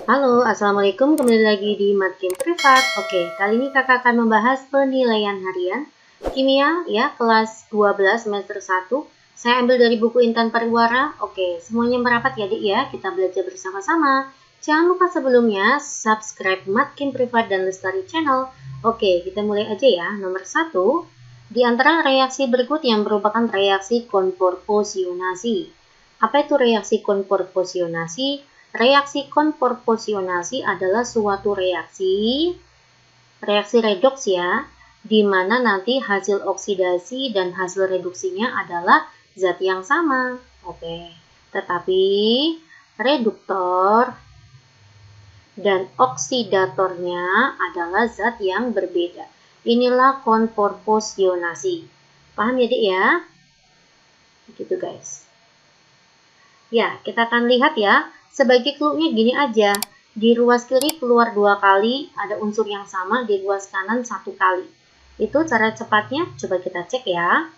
Halo, Assalamualaikum. Kembali lagi di Matkin Privat. Oke, kali ini kakak akan membahas penilaian harian kimia ya, kelas 12 semester 1. Saya ambil dari buku Intan Pariwara. Oke, semuanya merapat ya, Dik ya. Kita belajar bersama-sama. Jangan lupa sebelumnya subscribe Matkin Privat dan Lestari Channel. Oke, kita mulai aja ya. Nomor 1, di antara reaksi berikut yang merupakan reaksi konporposionasi. Apa itu reaksi konporposionasi? Reaksi konporposionasi adalah suatu reaksi redoks ya, di mana nanti hasil oksidasi dan hasil reduksinya adalah zat yang sama. Oke, tetapi reduktor dan oksidatornya adalah zat yang berbeda. Inilah konporposionasi. Paham ya, Dik ya? Begitu guys. Ya, kita akan lihat ya. Sebagai clue-nya gini aja, di ruas kiri keluar 2 kali, ada unsur yang sama, di ruas kanan 1 kali. Itu cara cepatnya, coba kita cek ya.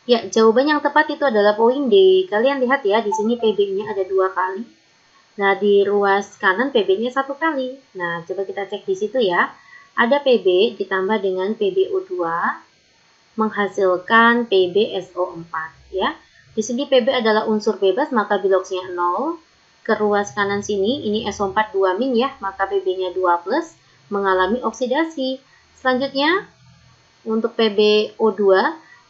Ya, jawaban yang tepat itu adalah poin D. Kalian lihat ya, di sini PB-nya ada 2 kali. Nah, di ruas kanan PB-nya 1 kali. Nah, coba kita cek di situ ya. Ada PB ditambah dengan PbO2 menghasilkan PbSO4 ya. Di sini Pb adalah unsur bebas, maka biloxnya 0. Ke ruas kanan sini, ini SO4 2- ya, maka Pb-nya 2+, mengalami oksidasi. Selanjutnya, untuk PbO2,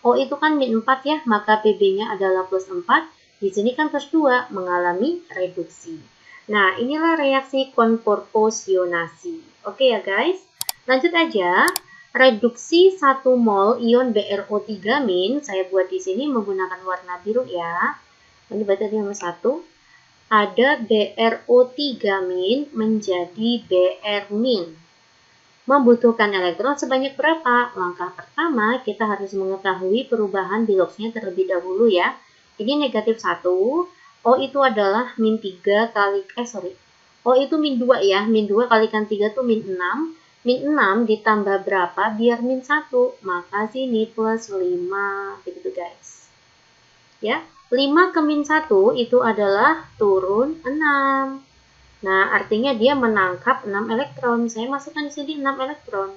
O itu kan -4 ya, maka Pb-nya adalah +4. Di sini kan +2, mengalami reduksi. Nah, inilah reaksi konporposionasi. Oke ya guys, lanjut aja. Reduksi 1 mol ion BrO3- saya buat di sini menggunakan warna biru ya. Ini berarti nomor 1. Ada BrO3- menjadi Br-. Membutuhkan elektron sebanyak berapa? Langkah pertama, kita harus mengetahui perubahan biloxnya terlebih dahulu ya. Ini negatif 1. O itu adalah -3 kali, O itu -2 ya. -2 kalikan 3 itu -6. -6 ditambah berapa biar -1? Maka sini +5. Begitu guys. Ya, 5 ke -1 itu adalah turun 6. Nah, artinya dia menangkap 6 elektron. Saya masukkan di sini 6 elektron.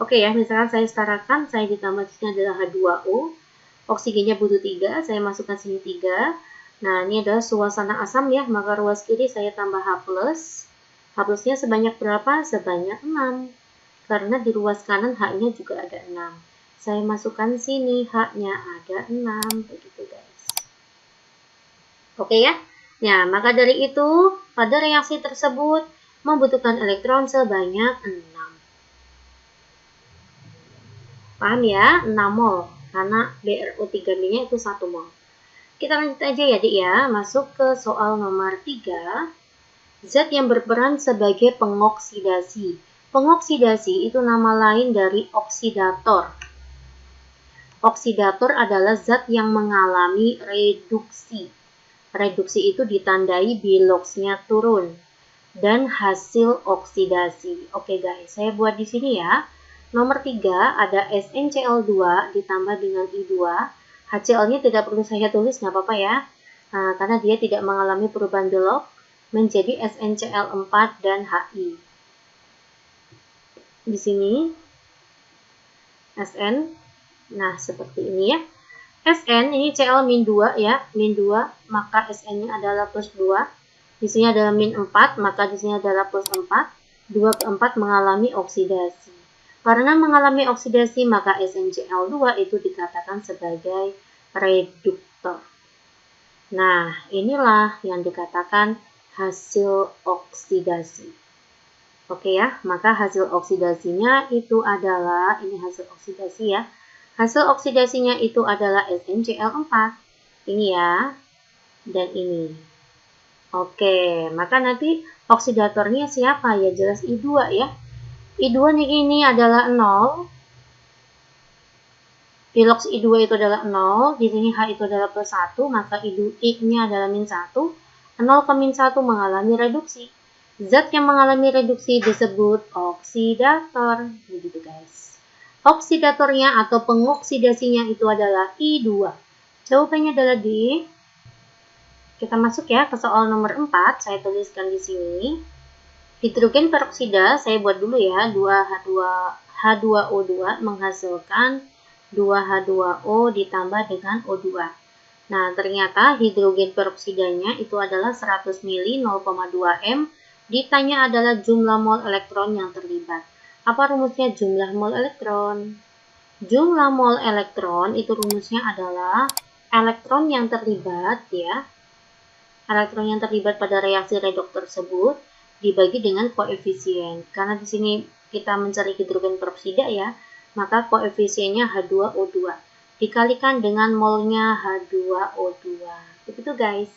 Oke ya, misalkan saya setarakan, saya ditambah di sini adalah H2O. Oksigennya butuh 3, saya masukkan sini 3. Nah, ini adalah suasana asam ya, maka ruas kiri saya tambah H+. H+-nya sebanyak berapa? Sebanyak 6. Karena di ruas kanan H-nya juga ada 6. Saya masukkan sini, H-nya ada 6. Begitu guys. Oke ya? Nah, maka dari itu, pada reaksi tersebut membutuhkan elektron sebanyak 6. Paham ya? 6 mol. Karena BrO3-nya itu 1 mol. Kita lanjut aja ya, Dik ya. Masuk ke soal nomor 3. Zat yang berperan sebagai pengoksidasi. Pengoksidasi itu nama lain dari oksidator. Oksidator adalah zat yang mengalami reduksi. Reduksi itu ditandai biloxnya turun dan hasil oksidasi. Oke guys, saya buat di sini ya. Nomor 3 ada SnCl2 ditambah dengan I2. HCl-nya tidak perlu saya tulis, nggak apa-apa ya. Nah, karena dia tidak mengalami perubahan belok menjadi SnCl4 dan Hi. Di sini Sn, nah seperti ini ya. Sn ini Cl-2 ya, -2, maka Sn-nya adalah +2. Di sini adalah -4, maka di sini adalah +4. 2 ke 4 mengalami oksidasi. Karena mengalami oksidasi, maka SnCl2 itu dikatakan sebagai reduktor. Nah, inilah yang dikatakan hasil oksidasi. Oke ya, maka hasil oksidasinya itu adalah, ini hasil oksidasi ya. Hasil oksidasinya itu adalah SnCl4. Ini ya, dan ini. Oke, maka nanti oksidatornya siapa ya? Jelas I2 ya. I2 ini adalah 0. Bilox I2 itu adalah 0. Di sini H itu adalah +1, maka I-nya adalah -1. 0 ke -1 mengalami reduksi. Zat yang mengalami reduksi disebut oksidator. Begitu guys. Oksidatornya atau pengoksidasinya itu adalah I2. Jawabannya adalah D. kita masuk ya ke soal nomor 4. Saya tuliskan di sini. Hidrogen peroksida, saya buat dulu ya, 2H2O2 menghasilkan 2H2O ditambah dengan O2. Nah, ternyata hidrogen peroksidanya itu adalah 100 ml 0,2 M. Ditanya adalah jumlah mol elektron yang terlibat. Apa rumusnya jumlah mol elektron? Jumlah mol elektron itu rumusnya adalah elektron yang terlibat ya. Elektron yang terlibat pada reaksi redoks tersebut dibagi dengan koefisien. Karena di sini kita mencari hidrogen peroksida ya, maka koefisiennya H2O2 dikalikan dengan molnya H2O2. Begitu guys.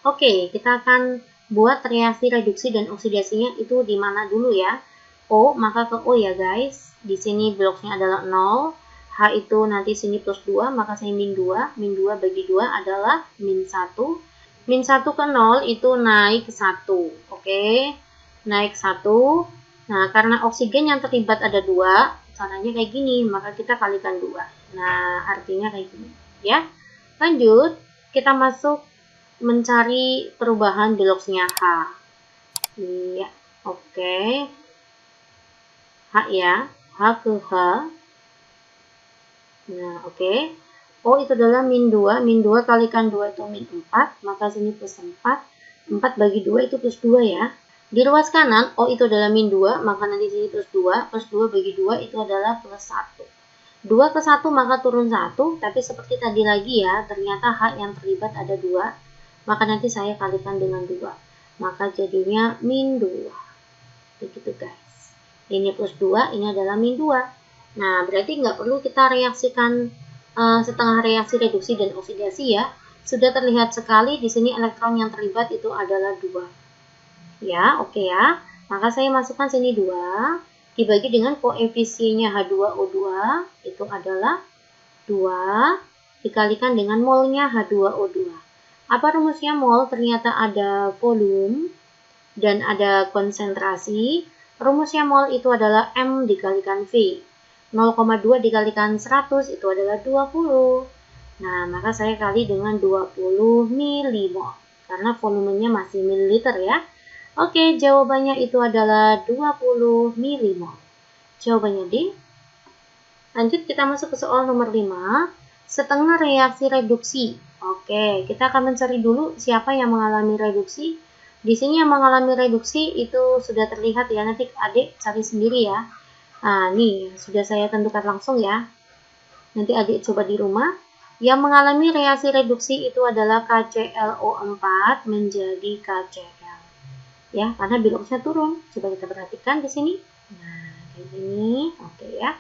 Oke, kita akan buat reaksi reduksi dan oksidasinya itu di mana dulu ya. O, maka ke O ya guys. Di sini bloknya adalah 0. H itu nanti sini plus 2, maka saya min 2. Min 2 bagi 2 adalah min 1. Min 1 ke 0 itu naik 1. Oke, naik 1. Nah, karena oksigen yang terlibat ada 2, caranya kayak gini, maka kita kalikan 2. Nah, artinya kayak gini. Ya, lanjut, kita masuk mencari perubahan biloksnya H. Iya, oke. H ya, H ke H. Nah, oke. O itu adalah min 2, min 2 kalikan 2 itu min 4, maka sini plus 4, 4 bagi 2 itu plus 2 ya. Di ruas kanan, O itu adalah min 2, maka nanti sini plus 2 bagi 2 itu adalah plus 1. 2 ke 1 maka turun 1, tapi seperti tadi lagi ya, ternyata H yang terlibat ada 2, maka nanti saya kalikan dengan 2, maka jadinya min 2. Begitu guys. Ini plus 2, ini adalah min 2. Nah, berarti nggak perlu kita reaksikan setengah reaksi reduksi dan oksidasi ya. Sudah terlihat sekali di sini elektron yang terlibat itu adalah 2. Ya, oke ya. Maka saya masukkan sini 2 dibagi dengan koefisiennya H2O2 itu adalah 2 dikalikan dengan molnya H2O2. Apa rumusnya mol? Ternyata ada volume dan ada konsentrasi. Rumusnya mol itu adalah M dikalikan V. 0,2 dikalikan 100 itu adalah 20. Nah, maka saya kali dengan 20 milimol. Karena volumenya masih mililiter ya. Oke, jawabannya itu adalah 20 milimol. Jawabannya D. Lanjut kita masuk ke soal nomor 5. Setengah reaksi reduksi. Oke, kita akan mencari dulu siapa yang mengalami reduksi. Di sini yang mengalami reduksi itu sudah terlihat ya. Nanti adik cari sendiri ya. Nah, nih sudah saya tentukan langsung ya. Nanti adik coba di rumah. Yang mengalami reaksi reduksi itu adalah KClO4 menjadi KCl. Ya, karena biloksnya turun. Coba kita perhatikan di sini. Nah, kayak gini. Oke ya.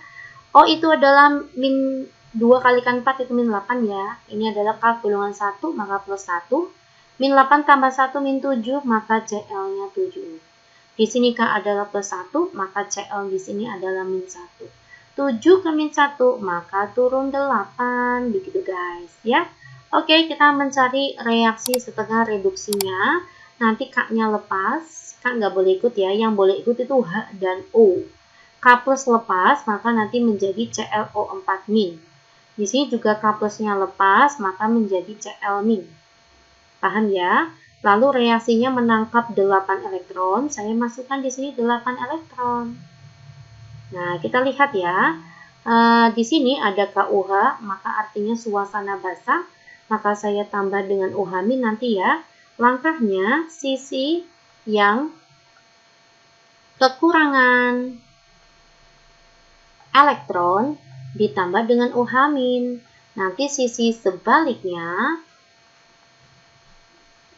O itu adalah min 2 kalikan 4 itu min 8 ya. Ini adalah K golongan 1 maka plus 1. Min 8 tambah 1 min 7 maka Cl-nya 7. Di sini K adalah plus 1, maka Cl di sini adalah min 1. 7 ke min 1, maka turun 8. Begitu guys, ya. Oke, kita mencari reaksi setengah reduksinya. Nanti K-nya lepas. K nggak boleh ikut ya, yang boleh ikut itu H dan O. K plus lepas, maka nanti menjadi ClO4 min. Di sini juga K plusnya lepas, maka menjadi Cl min. Paham ya? Lalu reaksinya menangkap 8 elektron. Saya masukkan di sini 8 elektron. Nah, kita lihat ya. Di sini ada KUH, maka artinya suasana basah. Maka saya tambah dengan OH- nanti ya. Langkahnya sisi yang kekurangan elektron ditambah dengan OH-. Nanti sisi sebaliknya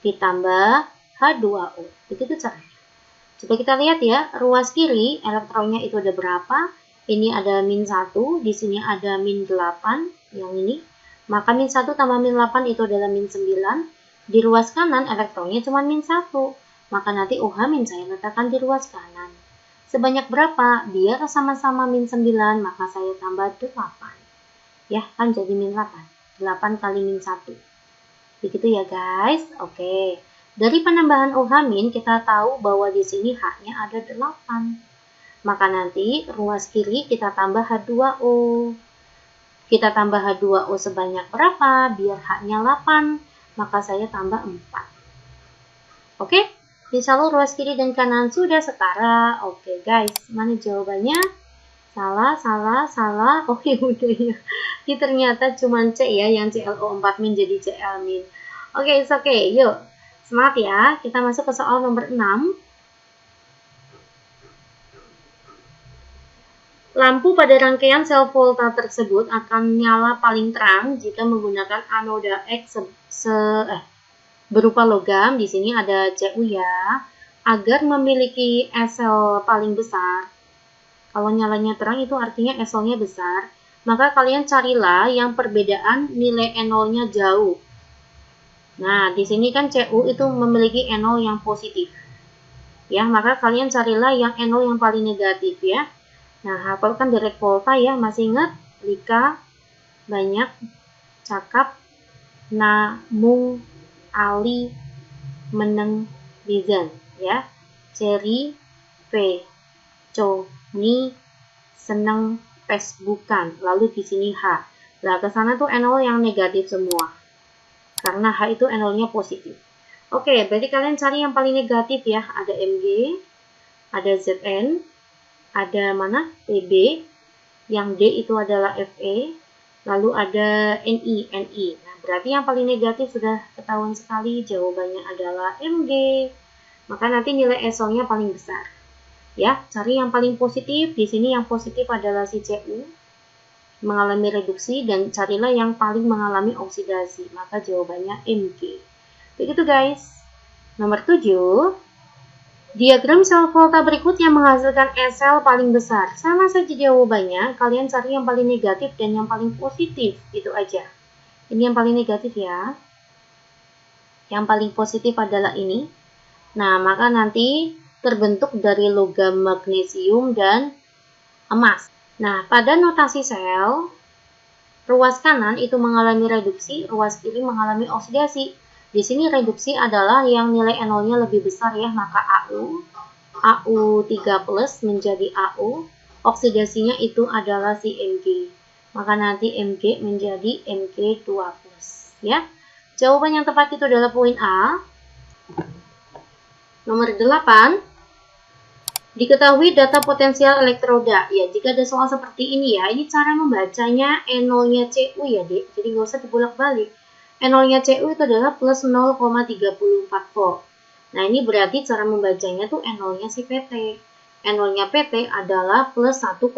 ditambah H2O. Begitu caranya. Coba kita lihat ya, ruas kiri elektronnya itu ada berapa? Ini ada min 1, di sini ada min 8, yang ini. Maka min 1 tambah min 8 itu adalah min 9. Di ruas kanan elektronnya cuma min 1. Maka nanti OH- saya letakkan di ruas kanan. Sebanyak berapa? Biar sama-sama min 9, maka saya tambah 8. Ya, kan jadi min 8. 8 kali min 1. Begitu ya guys. Oke. Dari penambahan OH- kita tahu bahwa di sini H-nya ada 8. Maka nanti ruas kiri kita tambah H2O. Kita tambah H2O sebanyak berapa? Biar H-nya 8. maka saya tambah 4. Oke, insya Allah ruas kiri dan kanan sudah setara. Oke guys, mana jawabannya? Salah, salah, salah. Oh ya udah ya. Ini ternyata cuma C ya, yang CLO 4 min jadi CL min. Oke, oke, yuk. Semangat ya, kita masuk ke soal nomor 6. Lampu pada rangkaian sel volta tersebut akan nyala paling terang jika menggunakan anoda X berupa logam. Di sini ada Cu ya. Agar memiliki SL paling besar. Kalau nyalanya terang itu artinya SL-nya besar. Maka kalian carilah yang perbedaan nilai N0-nya jauh. Nah, di sini kan Cu itu memiliki N0 yang positif. Ya, maka kalian carilah yang N0 yang paling negatif ya. Nah, hafalkan direct volta ya, masih ingat? Lika, banyak, cakap, namung, ali, meneng, bizan ya. Ceri, p, co, ni, seneng, pes, bukan. Lalu di sini H. Nah, ke sana tuh N0 yang negatif semua. Karena H itu N0-nya positif. Oke, berarti kalian cari yang paling negatif ya. Ada Mg, ada Zn, ada mana? PB, yang D itu adalah Fe, lalu ada Ni. Nah, berarti yang paling negatif sudah ketahuan sekali, jawabannya adalah Mg. Maka nanti nilai SO-nya paling besar. Ya, cari yang paling positif. Di sini yang positif adalah si Cu, mengalami reduksi, dan carilah yang paling mengalami oksidasi. Maka jawabannya Mg. Begitu guys. Nomor 7. Diagram sel volta berikut yang menghasilkan SL paling besar. Sama saja jawabannya, kalian cari yang paling negatif dan yang paling positif, itu aja. Ini yang paling negatif ya. Yang paling positif adalah ini. Nah, maka nanti terbentuk dari logam magnesium dan emas. Nah, pada notasi sel, ruas kanan itu mengalami reduksi, ruas kiri mengalami oksidasi. Di sini reduksi adalah yang nilai NO-nya lebih besar ya, maka AU3+ menjadi AU, oksidasinya itu adalah si Mg. Maka nanti Mg menjadi Mg2+. Ya. Jawaban yang tepat itu adalah poin A. Nomor 8. Diketahui data potensial elektroda. Ya, jika ada soal seperti ini ya, ini cara membacanya N0-nya Cu ya, Dek. Jadi nggak usah dibolak-balik. N0-nya Cu itu adalah plus 0,34 volt. Nah, ini berarti cara membacanya tuh N0-nya si PT. N0-nya PT adalah plus 1,2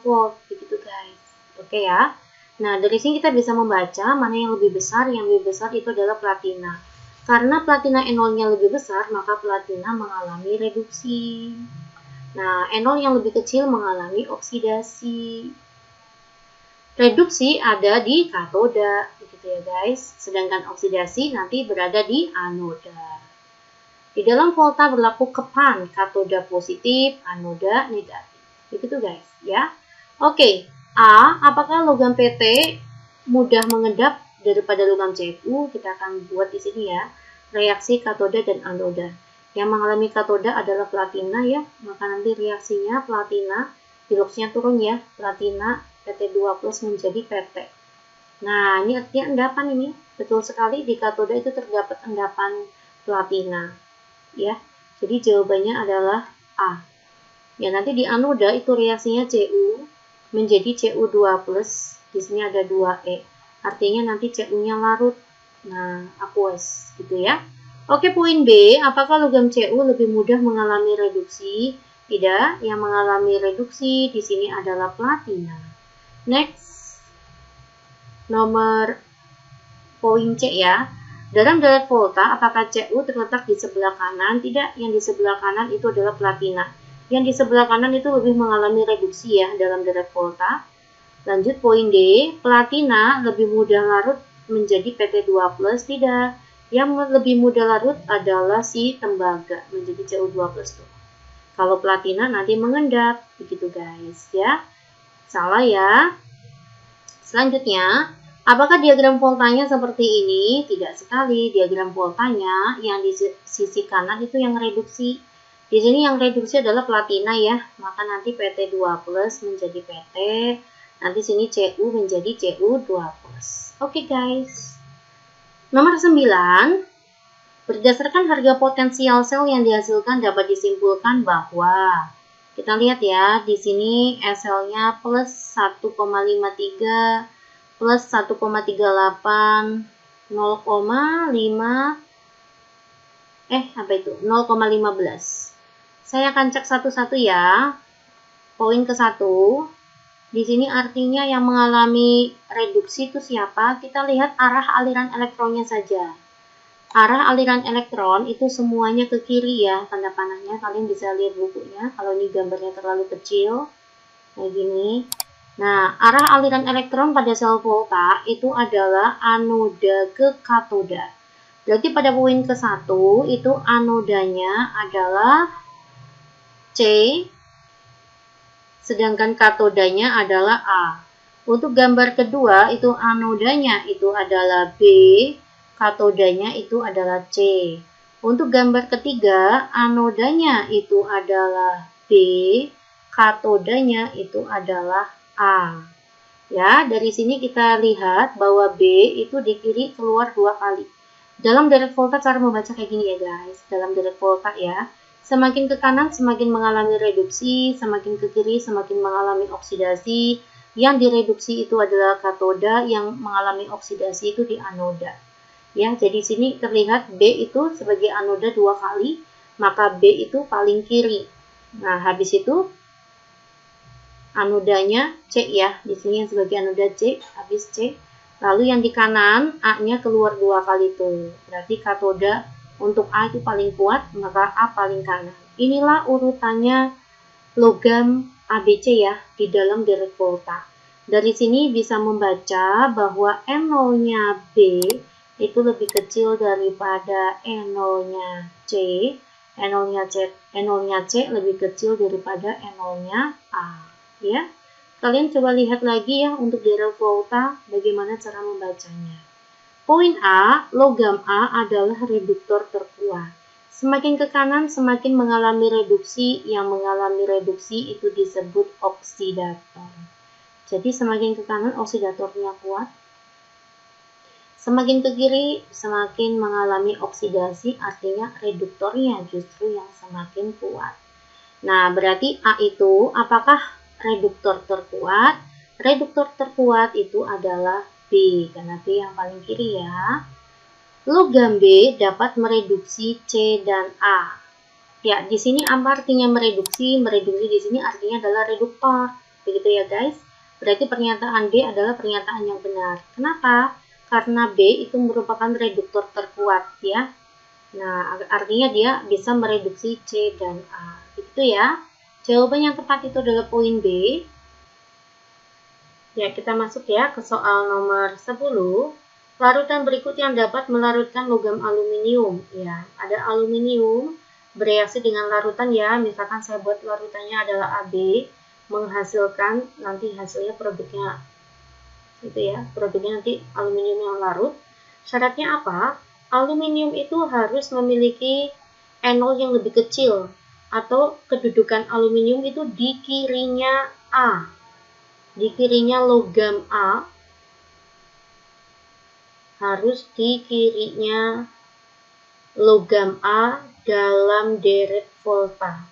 volt. Begitu guys. Oke ya. Nah, dari sini kita bisa membaca mana yang lebih besar. Yang lebih besar itu adalah platina. Karena platina N0-nya lebih besar, maka platina mengalami reduksi. Nah, N0 yang lebih kecil mengalami oksidasi. Reduksi ada di katoda, begitu ya guys. Sedangkan oksidasi nanti berada di anoda. Di dalam volta berlaku kepan, katoda positif, anoda negatif. Begitu guys, ya. Oke, A, apakah logam PT mudah mengendap daripada logam Cu? Kita akan buat di sini ya. Reaksi katoda dan anoda. Yang mengalami katoda adalah platina ya, maka nanti reaksinya platina, biloxnya turun ya, platina PT2+ menjadi PT. Nah, ini artinya endapan ini. Betul sekali, di katoda itu terdapat endapan platina. Ya, jadi jawabannya adalah A. Ya, nanti di anoda itu reaksinya Cu menjadi Cu2+. Di sini ada 2E. Artinya nanti Cu-nya larut. Nah, aqueous gitu ya. Oke, poin B. Apakah logam Cu lebih mudah mengalami reduksi? Tidak, yang mengalami reduksi di sini adalah platina. Next, nomor poin C ya. Dalam direct volta, apakah Cu terletak di sebelah kanan? Tidak, yang di sebelah kanan itu adalah platina. Yang di sebelah kanan itu lebih mengalami reduksi ya dalam direct volta. Lanjut poin D, platina lebih mudah larut menjadi PT2+. Tidak, yang lebih mudah larut adalah si tembaga menjadi Cu2+ tuh. Kalau platina nanti mengendap, begitu guys ya. Salah ya. Selanjutnya, apakah diagram voltanya seperti ini? Tidak sekali. Diagram voltanya yang di sisi kanan itu yang reduksi. Di sini yang reduksi adalah platina ya. Maka nanti PT2+ menjadi PT. Nanti sini Cu menjadi Cu2+. Oke guys. Nomor 9, berdasarkan harga potensial sel yang dihasilkan dapat disimpulkan bahwa kita lihat ya, di sini SL-nya plus 1,53 plus 1,38 0,5 0,15. Saya akan cek satu-satu ya. Poin ke-1. Di sini artinya yang mengalami reduksi itu siapa? Kita lihat arah aliran elektronnya saja. Arah aliran elektron itu semuanya ke kiri ya, tanda panahnya. Kalian bisa lihat bukunya. Kalau ini gambarnya terlalu kecil, kayak gini. Nah, arah aliran elektron pada sel volta itu adalah anoda ke katoda. Berarti pada poin ke-1 itu anodanya adalah C, sedangkan katodanya adalah A. Untuk gambar kedua itu anodanya itu adalah B, katodanya itu adalah C. Untuk gambar ketiga, anodanya itu adalah B, katodanya itu adalah A. Ya, dari sini kita lihat bahwa B itu di kiri keluar 2 kali. Dalam direct volta cara membaca kayak gini ya guys. Dalam direct volta ya. Semakin ke kanan semakin mengalami reduksi, semakin ke kiri semakin mengalami oksidasi. Yang direduksi itu adalah katoda, yang mengalami oksidasi itu di anoda. Ya, jadi sini terlihat B itu sebagai anoda 2 kali, maka B itu paling kiri. Nah, habis itu anodanya C ya, di sini yang sebagai anoda C, habis C. Lalu yang di kanan A-nya keluar 2 kali tuh. Berarti katoda untuk A itu paling kuat, maka A paling kanan. Inilah urutannya logam ABC ya di dalam direct volta. Dari sini bisa membaca bahwa N0-nya B itu lebih kecil daripada N0-nya C. N0-nya C lebih kecil daripada N0-nya A. Ya. Kalian coba lihat lagi ya untuk direct volta bagaimana cara membacanya. Poin A, logam A adalah reduktor terkuat. Semakin ke kanan semakin mengalami reduksi, yang mengalami reduksi itu disebut oksidator. Jadi semakin ke kanan oksidatornya kuat. Semakin ke kiri semakin mengalami oksidasi, artinya reduktornya justru yang semakin kuat. Nah, berarti A itu apakah reduktor terkuat? Reduktor terkuat itu adalah B, karena B yang paling kiri ya. Logam B dapat mereduksi C dan A. Ya, di sini apa artinya mereduksi? Mereduksi di sini artinya adalah reduktor. Begitu ya guys. Berarti pernyataan B adalah pernyataan yang benar. Kenapa? Karena B itu merupakan reduktor terkuat ya. Nah, artinya dia bisa mereduksi C dan A. Gitu ya. Jawaban yang tepat itu adalah poin B. Ya, kita masuk ya ke soal nomor 10. Larutan berikut yang dapat melarutkan logam aluminium. Ya, ada aluminium bereaksi dengan larutan ya. Misalkan saya buat larutannya adalah AB, menghasilkan nanti hasilnya produknya itu ya. Produknya nanti aluminium yang larut. Syaratnya apa? Aluminium itu harus memiliki N0 yang lebih kecil, atau kedudukan aluminium itu di kirinya A. Di kirinya logam A harus di kirinya logam A dalam direct volta.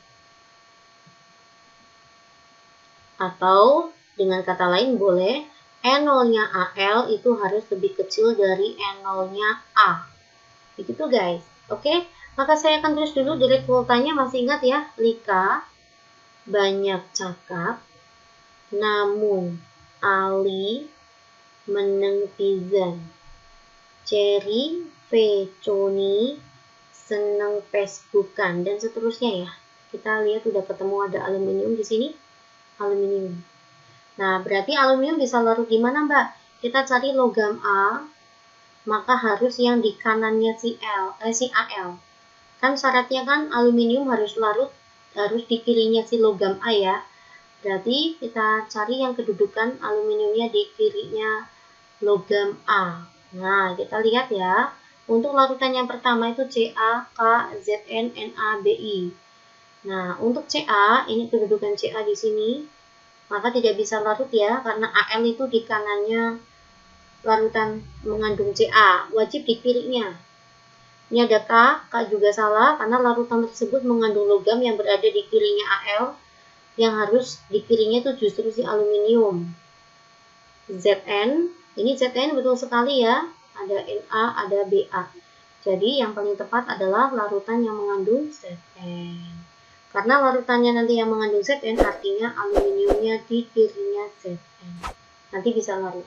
Atau dengan kata lain boleh N0-nya AL itu harus lebih kecil dari N0-nya A. Begitu guys. Oke, maka saya akan tulis dulu direct voltanya. Masih ingat ya, Lika banyak cakap, namun Ali meneng pisan. Cherry Veconi seneng Facebookan, dan seterusnya ya. Kita lihat udah ketemu ada aluminium di sini. Aluminium. Nah, berarti aluminium bisa larut di mana, Mbak? Kita cari logam A, maka harus yang di kanannya si AL. Kan syaratnya kan aluminium harus larut, harus di kirinya si logam A ya. Berarti kita cari yang kedudukan aluminiumnya di kirinya logam A. Nah, kita lihat ya. Untuk larutan yang pertama itu Ca, K, Zn, Na, Bi. Nah, untuk Ca, ini kedudukan Ca di sini, maka tidak bisa larut ya, karena Al itu di kanannya larutan mengandung Ca, wajib di kirinya. Ini ada K, K juga salah karena larutan tersebut mengandung logam yang berada di kirinya Al, yang harus di kirinya itu justru si aluminium. Zn, ini Zn betul sekali ya, ada Na, ada Ba. Jadi yang paling tepat adalah larutan yang mengandung Zn. Karena larutannya nanti yang mengandung Zn, artinya aluminiumnya di kirinya Zn. Nanti bisa larut.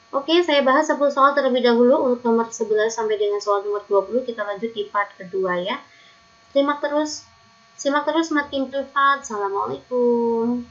Oke, saya bahas 10 soal terlebih dahulu untuk nomor 11 sampai dengan soal nomor 20. Kita lanjut di part kedua ya. Simak terus Makin Privat. Assalamualaikum.